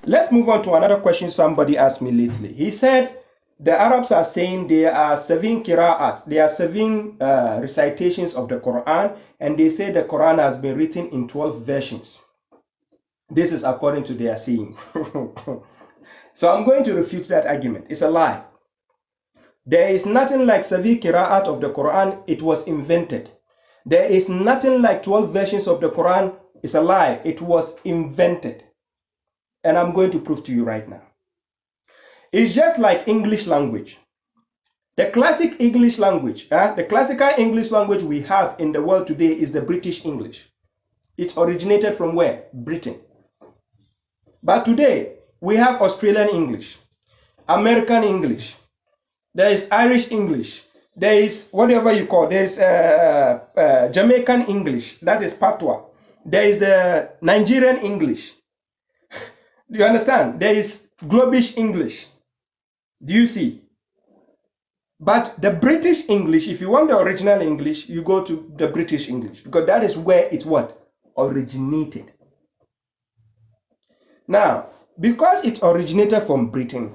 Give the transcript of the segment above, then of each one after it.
Let's move on to another question somebody asked me lately. He said the Arabs are saying there are 7 qira'at, there are 7 recitations of the Quran, and they say the Quran has been written in 12 versions. This is according to their saying. So I'm going to refute that argument. It's a lie. There is nothing like 7 qira'at of the Quran. It was invented. There is nothing like 12 versions of the Quran. It's a lie. It was invented. And I'm going to prove to you right now. It's just like English language. The classic English language, the classical English language we have in the world today is the British English. It originated from where? Britain. But today, we have Australian English, American English, there is Irish English, there is whatever you call, there is Jamaican English, that is Patois. There is the Nigerian English. Do you understand? There is Globish English. Do you see? But the British English, if you want the original English, you go to the British English, because that is where it's what? Originated. Now, because it originated from Britain,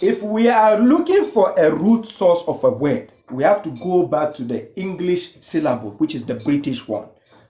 if we are looking for a root source of a word, we have to go back to the English syllable, which is the British one,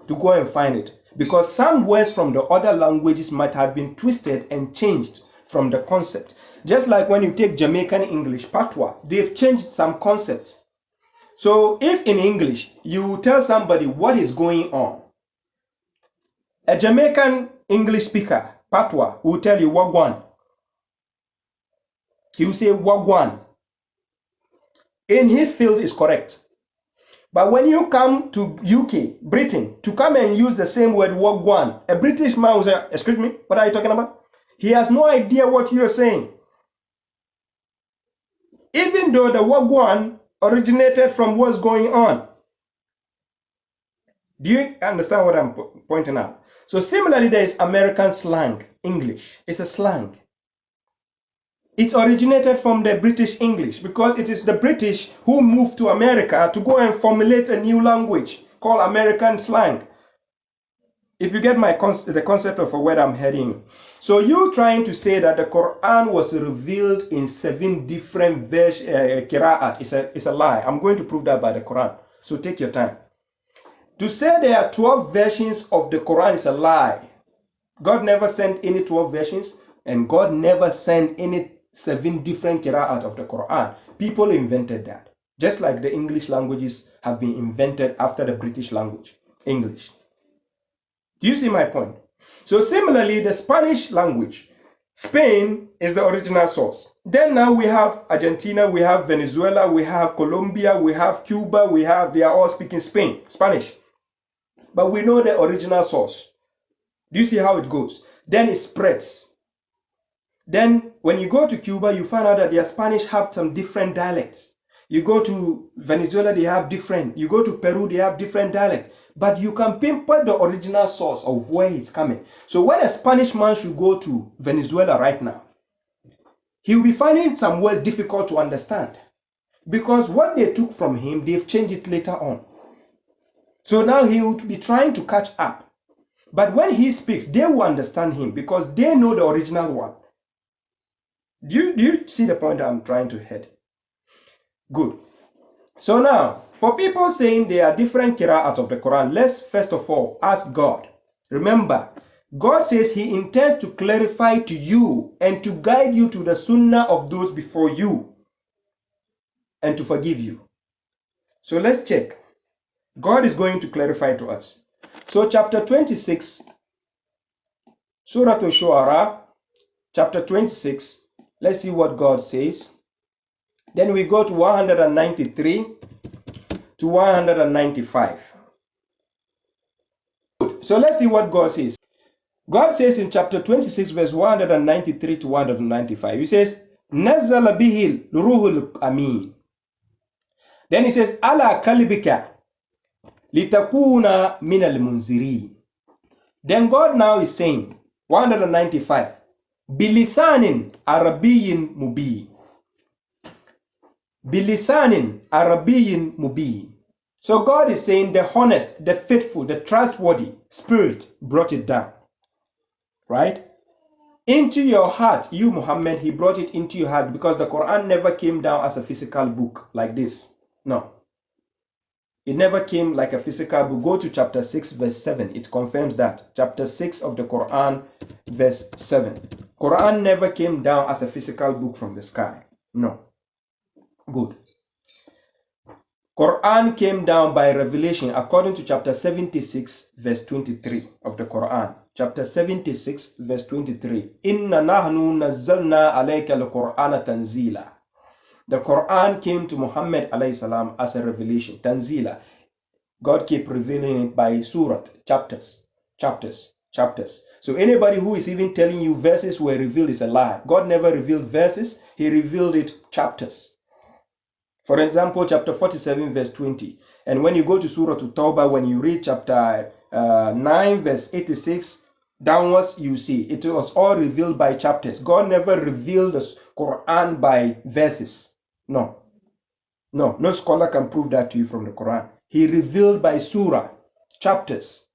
to go and find it. Because some words from the other languages might have been twisted and changed from the concept. Just like when you take Jamaican English, Patois, they've changed some concepts. So if in English, you tell somebody what is going on, a Jamaican English speaker, Patois, will tell you Wagwan. He will say Wagwan. In his field is correct. But when you come to UK, Britain, to come and use the same word Wagwan, a British man will say, excuse me, what are you talking about? He has no idea what you are saying. Even though the Wagwan originated from what's going on. Do you understand what I'm pointing out? So similarly, there is American slang, English. It's a slang. It originated from the British English because it is the British who moved to America to go and formulate a new language called American slang. If you get the concept of where I'm heading. So you're trying to say that the Quran was revealed in 7 different qira'at. It's a lie. I'm going to prove that by the Quran. So take your time. To say there are 12 versions of the Quran is a lie. God never sent any 12 versions, and God never sent any 7 different qira'at of the Quran. People invented that. Just like the English languages have been invented after the British language, English. Do you see my point? So similarly, the Spanish language, Spain is the original source. Then now we have Argentina, we have Venezuela, we have Colombia, we have Cuba, they are all speaking Spanish. But we know the original source. Do you see how it goes? Then it spreads. Then when you go to Cuba, you find out that their Spanish have some different dialects. You go to Venezuela, they have different. You go to Peru, they have different dialects. But you can pinpoint the original source of where it's coming. So when a Spanish man should go to Venezuela right now, he will be finding some words difficult to understand. Because what they took from him, they've changed it later on. So now he will be trying to catch up. But when he speaks, they will understand him because they know the original one. Do you see the point I'm trying to head? Good. So now, for people saying there are different qira'at of the Quran, let's first of all ask God. Remember, God says he intends to clarify to you and to guide you to the sunnah of those before you and to forgive you. So let's check. God is going to clarify to us. So chapter 26, Surah Al-Shu'ara, chapter 26, let's see what God says. Then we go to 193 to 195. Good. So let's see what God says. God says in chapter 26, verse 193 to 195, he says, Nazzala bihil ruhul amin. Then he says, Ala kalbika litakuna min al-munzirin. Then God now is saying, 195, bilisanin arabiyyin mubin. Bilisanin arabiyyin mubin. So God is saying the honest, the faithful, the trustworthy spirit brought it down. Right? into your heart, you Muhammad, he brought it into your heart, because the Quran never came down as a physical book like this. No. It never came like a physical book. Go to chapter 6 verse 7. It confirms that. Chapter 6 of the Quran verse 7. Quran never came down as a physical book from the sky. No. Good. Quran came down by revelation according to chapter 76 verse 23 of the Quran. Chapter 76 verse 23. Inna nahnu nazzalna alayka al-Qur'ana tanzila. The Quran came to Muhammad alayhi salam as a revelation. Tanzila. God kept revealing it by surat, chapters. So anybody who is even telling you verses were revealed is a lie. God never revealed verses. He revealed it chapters. For example, chapter 47 verse 20. And when you go to Surah Tawbah, when you read chapter 9 verse 86 downwards, you see it was all revealed by chapters. God never revealed the Quran by verses. No scholar can prove that to you from the Quran. He revealed by surah, chapters,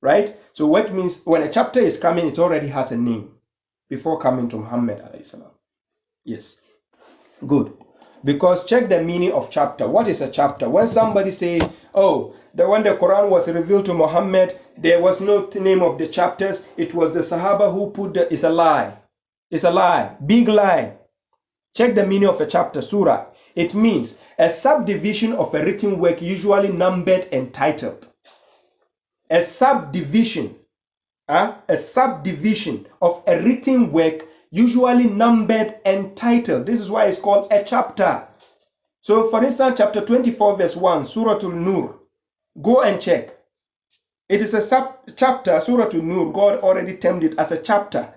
right? So what means when a chapter is coming, it already has a name before coming to Muhammad alayhi salam. Yes, good. Because check the meaning of chapter. What is a chapter? When somebody say, oh, when the Quran was revealed to Muhammad, there was no name of the chapters. It was the Sahaba who put the, it's a lie. It's a lie, big lie. Check the meaning of a chapter, surah. It means a subdivision of a written work usually numbered and titled. A subdivision of a written work usually numbered and titled. This is why it's called a chapter. So for instance, chapter 24 verse 1, Surah An-Nur. Go and check. It is a chapter, Surah An-Nur. God already termed it as a chapter.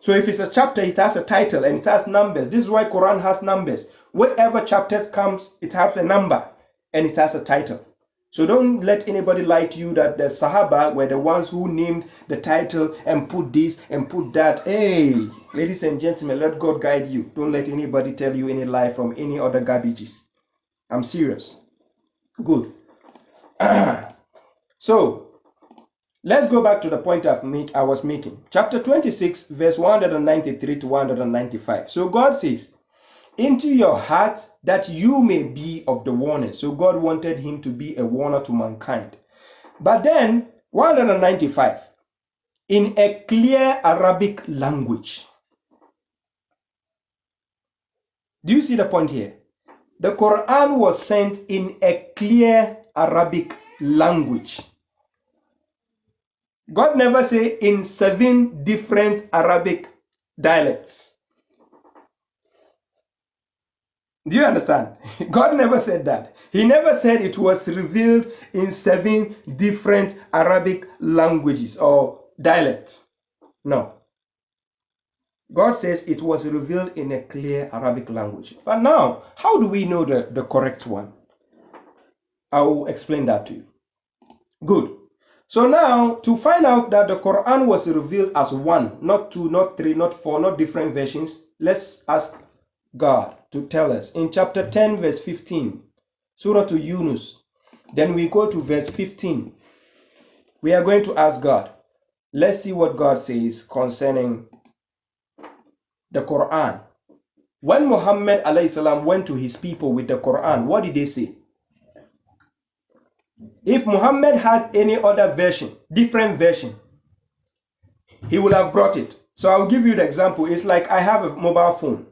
So if it's a chapter, it has a title and it has numbers. This is why Quran has numbers. Whatever chapter comes, it has a number and it has a title. So don't let anybody lie to you that the Sahaba were the ones who named the title and put this and put that. Hey, ladies and gentlemen, let God guide you. Don't let anybody tell you any lie from any other garbages. I'm serious. Good. So, let's go back to the point I was making. Chapter 26, verse 193 to 195. So God says, into your heart that you may be of the warner. So God wanted him to be a warner to mankind. But then 195, in a clear Arabic language. Do you see the point here? The Quran was sent in a clear Arabic language. God never say in 7 different Arabic dialects. Do you understand? God never said that. He never said it was revealed in 7 different Arabic languages or dialects. No. God says it was revealed in a clear Arabic language. But now, how do we know the correct one? I will explain that to you. Good. So now, to find out that the Quran was revealed as 1, not 2, not 3, not 4, not different versions, let's ask God to tell us. In chapter 10, verse 15, Surah to Yunus, then we go to verse 15. We are going to ask God. Let's see what God says concerning the Quran. When Muhammad alayhi salam went to his people with the Quran, what did they say? If Muhammad had any other version, different version, he would have brought it. So I'll give you the example. It's like I have a mobile phone.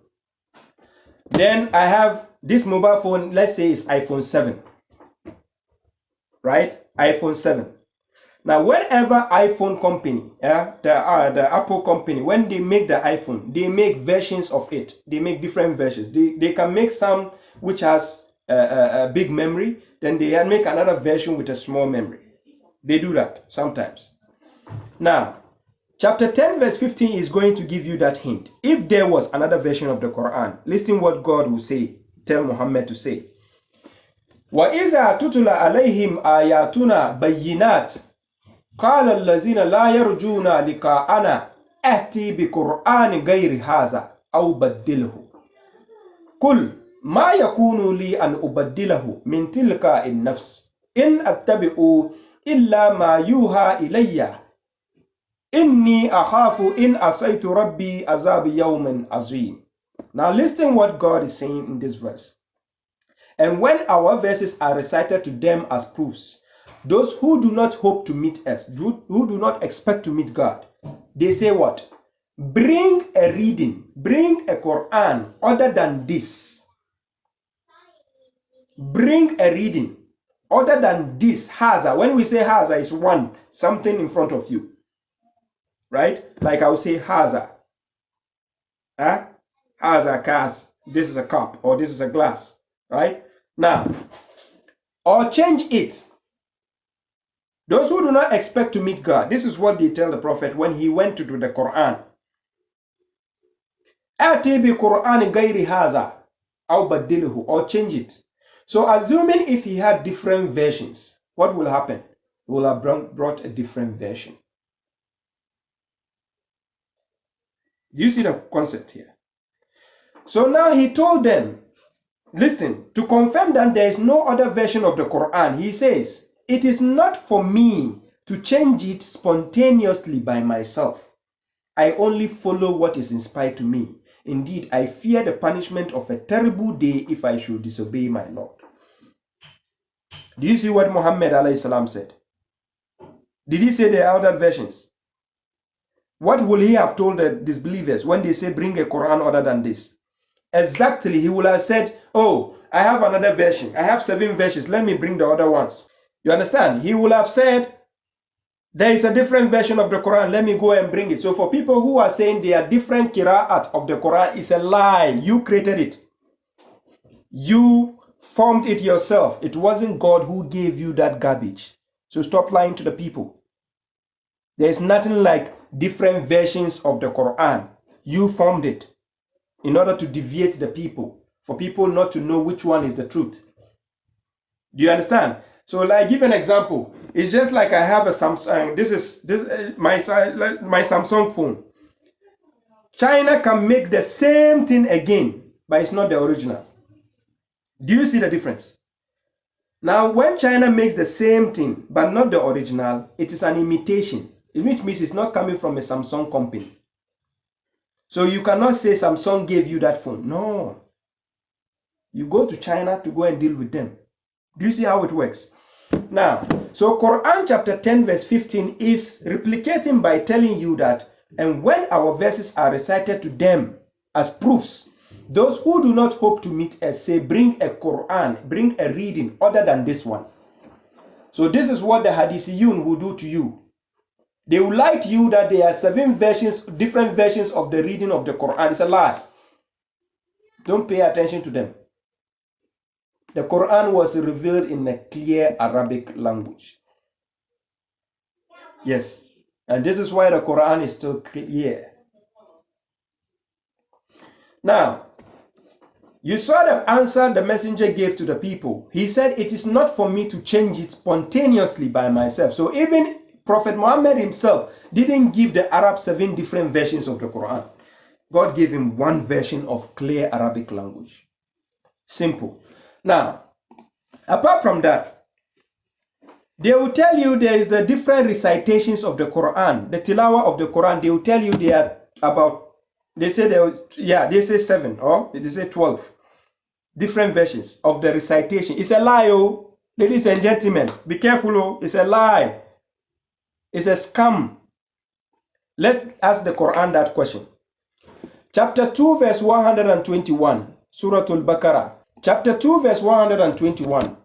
Then I have this mobile phone, let's say it's iPhone 7. Right? iPhone 7. Now, whenever iPhone company, the Apple company, when they make the iPhone, they make versions of it. They make different versions. They can make some which has a big memory. Then they make another version with a small memory. They do that sometimes. Now, chapter 10 verse 15 is going to give you that hint. If there was another version of the Quran, listen what God will say. Tell Muhammad to say. وَإِذَا تُتُلَ عَلَيْهِمْ آيَاتُنَا بَيِّنَاتٍ قَالَ الَّذِينَ لَا يَرْجُونَ لِقَاءَنَا أَتِي بِقُرْآنٍ غَيْرِ هَذَا أَوْ بَدِّلْهُ قُلْ ما يكون لي أن أبدله من تلقاء النفس إن أتبع إلا ما يوحى إلي Inni akhafu in asaitu rabbi azab yawmin azim. Now listen what God is saying in this verse. And when our verses are recited to them as proofs, those who do not hope to meet us, who do not expect to meet God, they say what? Bring a reading, bring a Quran other than this. Bring a reading other than this. Haza. When we say haza, it's one, something in front of you. Right? Like I will say haza. Huh? Haza kas. This is a cup or this is a glass. Right? Now, or change it. Those who do not expect to meet God, this is what they tell the prophet when he went to do the Quran. Ati bi Quran gairi haza, aw badilhu, or change it. So assuming if he had different versions, what will happen? He will have brought a different version. Do you see the concept here? So now he told them, listen, to confirm that there is no other version of the Quran, he says, it is not for me to change it spontaneously by myself. I only follow what is inspired to me. Indeed, I fear the punishment of a terrible day if I should disobey my Lord. Do you see what Muhammad alayhi salam said? Did he say there are other versions? What will he have told the disbelievers when they say bring a Quran other than this? Exactly, he will have said, oh, I have another version. I have 7 versions. Let me bring the other ones. You understand? He will have said, there is a different version of the Quran. Let me go and bring it. So for people who are saying there are different qira'at of the Quran, it's a lie. You created it. You formed it yourself. It wasn't God who gave you that garbage. So stop lying to the people. There is nothing like different versions of the Quran. You formed it in order to deviate the people, for people not to know which one is the truth. Do you understand? So like, give an example. It's just like I have a Samsung. This is my Samsung phone. China can make the same thing again, but it's not the original. Do you see the difference? Now, when China makes the same thing, but not the original, it is an imitation, which means it's not coming from a Samsung company. So you cannot say Samsung gave you that phone. No. You go to China to go and deal with them. Do you see how it works? Now, so Quran chapter 10 verse 15 is replicating by telling you that, and when our verses are recited to them as proofs, those who do not hope to meet us say, bring a Quran, bring a reading other than this one. So this is what the Hadithiyun will do to you. They will lie to you that there are 7 versions, different versions of the reading of the Quran. It's a lie. Don't pay attention to them. The Quran was revealed in a clear Arabic language. Yes. And this is why the Quran is still clear. Now, you saw the answer the messenger gave to the people. He said, it is not for me to change it spontaneously by myself. So even Prophet Muhammad himself didn't give the Arab 7 different versions of the Quran. God gave him one version of clear Arabic language. Simple. Now, apart from that, they will tell you there is the different recitations of the Quran, the tilawah of the Quran. They will tell you they are about, they say there was, they say 7 or they say 12 different versions of the recitation. It's a lie, oh, ladies and gentlemen. Be careful, oh, it's a lie. It's a scam. Let's ask the Quran that question. Chapter 2 verse 121, Surah Al-Baqarah. Chapter 2 verse 121.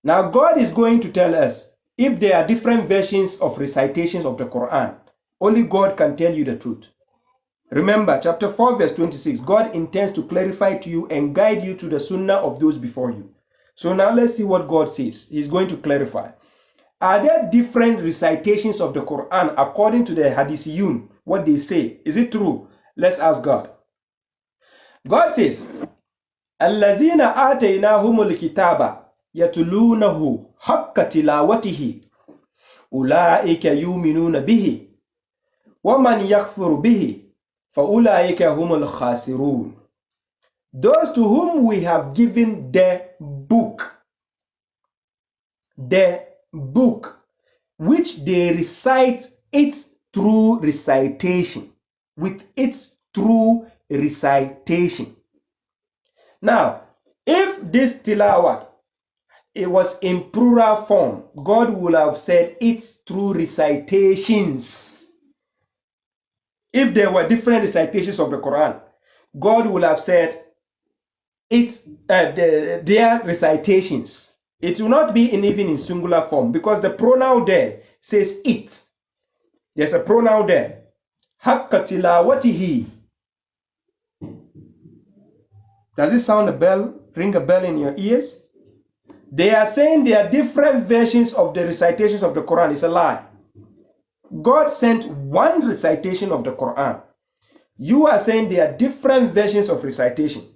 Now God is going to tell us if there are different versions of recitations of the Quran. Only God can tell you the truth. Remember, chapter 4 verse 26, God intends to clarify to you and guide you to the sunnah of those before you. So now let's see what God says. He's going to clarify. Are there different recitations of the Quran according to the Hadithiyun? What they say, is it true? Let's ask God. God says, الَّذِينَ آتَيْنَاهُمُ الْكِتَابَ يَتْلُونَهُ حَقَّ تِلَاوَتِهِ أُولَٰئِكَ يُؤْمِنُونَ بِهِ وَمَنْ يَكْفُرْ بِهِ فَأُولَٰئِكَ هُمُ الْخَاسِرُونَ. Those to whom we have given the book, which they recite it true recitation. With its true recitation. Now, if this tilawat, it was in plural form, God would have said its true recitations. If there were different recitations of the Quran, God would have said it's their recitations. It will not be even in singular form because the pronoun there says it. There's a pronoun there. Haqqa tilawatihi. Does it sound a bell, ring a bell in your ears? They are saying there are different versions of the recitations of the Quran. It's a lie. God sent one recitation of the Quran. You are saying there are different versions of recitation.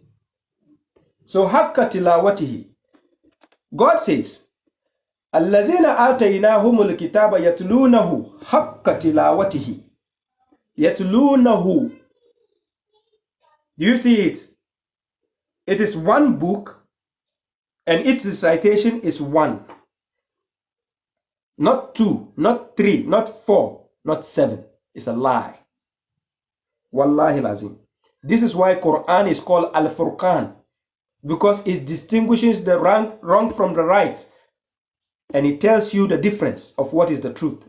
So haqqa tilawatihi. God says, Allazina ataynahumul kitaba yatlunahu haqqa tilawatihi. Yatlunahu. Do you see it? It is one book and its recitation is one. Not two, not three, not four, not seven. It's a lie. Wallahi lazim. This is why Quran is called Al-Furqan, because it distinguishes the wrong from the right, and it tells you the difference of what is the truth.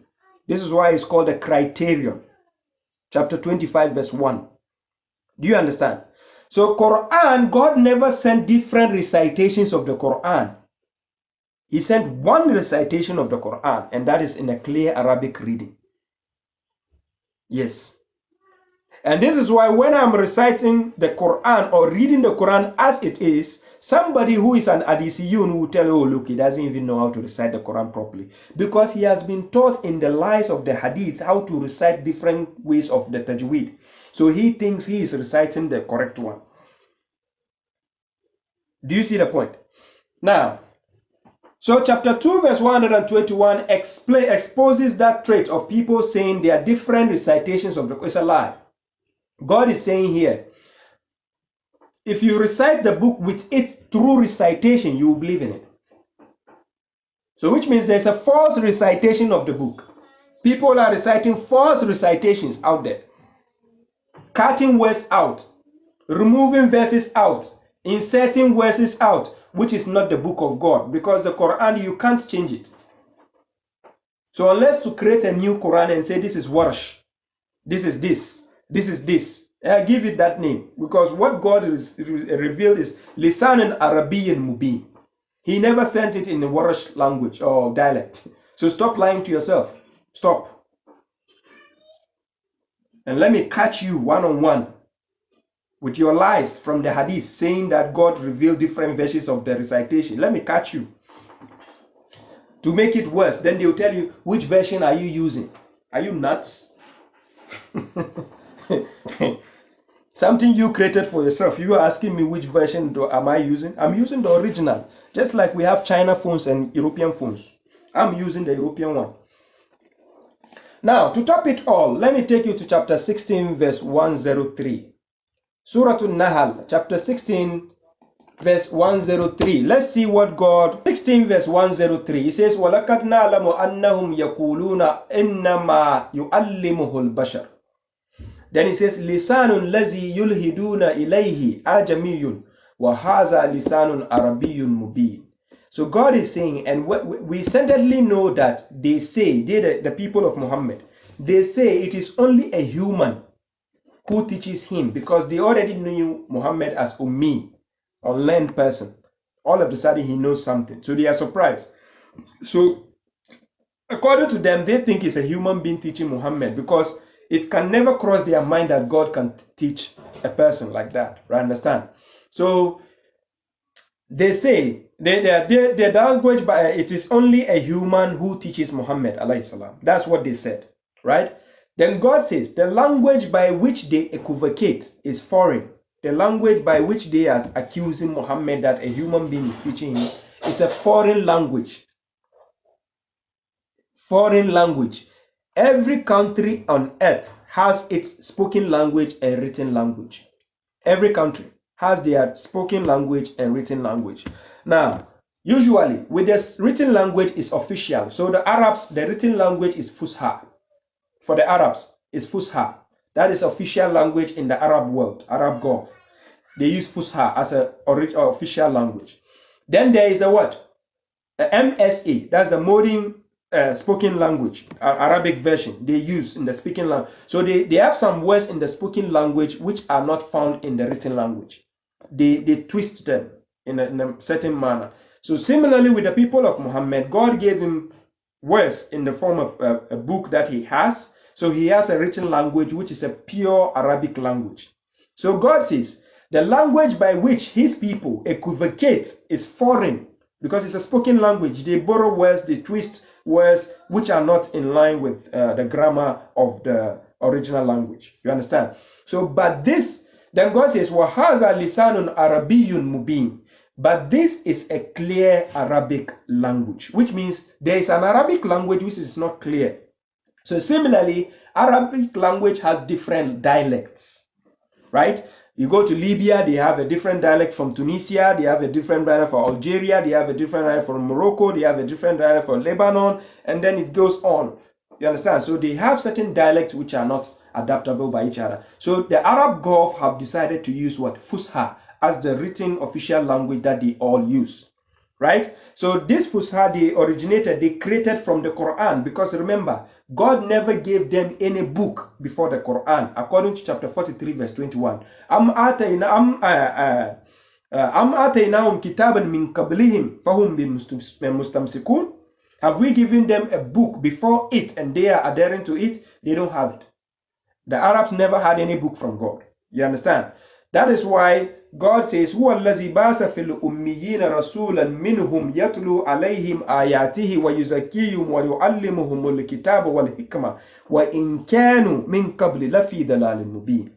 This is why it's called a criterion. Chapter 25 verse 1. Do you understand? So Quran, God never sent different recitations of the Quran. He sent one recitation of the Quran, and that is in a clear Arabic reading. Yes. And this is why when I'm reciting the Quran or reading the Quran as it is, somebody who is an Hadithiyun will tell you, oh, look, he doesn't even know how to recite the Quran properly. Because he has been taught in the lies of the Hadith how to recite different ways of the Tajweed. So he thinks he is reciting the correct one. Do you see the point? Now, so chapter 2 verse 121 exposes that trait of people saying there are different recitations of the Quran. It's a lie. God is saying here, if you recite the book with its true recitation, you will believe in it. So which means there's a false recitation of the book. People are reciting false recitations out there. Cutting words out, removing verses out, inserting verses out, which is not the book of God, because the Quran, you can't change it. So unless to create a new Quran and say this is Warsh, this is this, this is this, I give it that name, because what God is revealed is Lisanun Arabiyyan Mubin. He never sent it in the Warsh language or dialect. So stop lying to yourself. Stop. And let me catch you one-on-one with your lies from the Hadith saying that God revealed different versions of the recitation. Let me catch you. To make it worse, then they'll tell you, which version are you using? Are you nuts? Something you created for yourself. You are asking me which version am I using? I'm using the original. Just like we have China phones and European phones. I'm using the European one. Now, to top it all, let me take you to chapter 16, verse 103. Surah An-Nahl, chapter 16, verse 103. Let's see what God, 16 verse 103, he says, وَلَقَدْ نَعْلَمُ أَنَّهُمْ يَقُولُونَ إِنَّمَا يُعَلِّمُهُ الْبَشَرُ. Then he says, لِسَانٌ الَّذِي يُلْهِدُونَ إِلَيْهِ أَجَمِيٌّ وَهَذَا لِسَانٌ عَرَبِيٌّ مُبِينٌ. So God is saying, and we certainly know that they say, the people of Muhammad, they say it is only a human who teaches him, because they already knew Muhammad as Ummi, unlearned person. All of a sudden he knows something. So they are surprised. So according to them, they think it's a human being teaching Muhammad, because it can never cross their mind that God can teach a person like that. Right? Understand? So they say the language, by it is only a human who teaches Muhammad alayhi salam. That's what they said. Right? Then God says the language by which they equivocate is foreign. The language by which they are accusing Muhammad that a human being is teaching him is a foreign language. Foreign language. Every country on earth has its spoken language and written language. Every country has their spoken language and written language. Now, usually with the written language is official. So the Arabs, the written language is Fusha. for the Arabs is Fusha. That is official language in the Arab world, Arab Gulf. They use Fusha as an official language. Then there is the what? MSA, that's the modern spoken language, Arabic version they use in the speaking language. So they have some words in the spoken language which are not found in the written language. They twist them in a certain manner. So similarly with the people of Muhammad, God gave him words in the form of a book that he has. So he has a written language which is a pure Arabic language. So God says the language by which his people equivocate is foreign, because it's a spoken language. They borrow words, they twist words which are not in line with the grammar of the original language. You understand? So, but this, then God says, وَهَذَا لِسَانٌ عَرَبِيٌّ مُبِينٌ. But this is a clear Arabic language, which means there is an Arabic language which is not clear. So similarly, Arabic language has different dialects, right? You go to Libya, they have a different dialect from Tunisia, they have a different dialect for Algeria, they have a different dialect from Morocco, they have a different dialect for Lebanon, and then it goes on. You understand? So they have certain dialects which are not adaptable by each other. So the Arab Gulf have decided to use what? Fusha as the written official language that they all use, right? So this Fusha they created from the Quran, because remember, God never gave them any book before the Quran, according to chapter 43 verse 21. Am ataynahum kitaban min qablihim fahum mustamsikun. Have we given them a book before it and they are adhering to it? They don't have it. The Arabs never had any book from God. You understand? That is why God says, هو الذي بعث في الأميين رسولا منهم يتلو عليهم آياته ويزكيهم ويعلمهم الكتاب والحكمة وإن كانوا من قبل لفي ضلال مبين.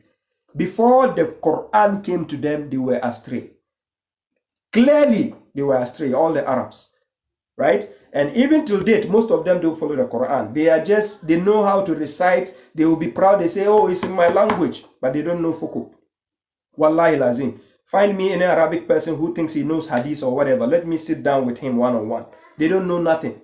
Before the Quran came to them, they were astray. Clearly, they were astray, all the Arabs, right? And even till date, most of them don't follow the Quran. They know how to recite. They will be proud. They say, oh, it's in my language, but they don't know Fuku. Wallahi lazim. Find me an Arabic person who thinks he knows Hadith or whatever. Let me sit down with him one-on-one. They don't know nothing.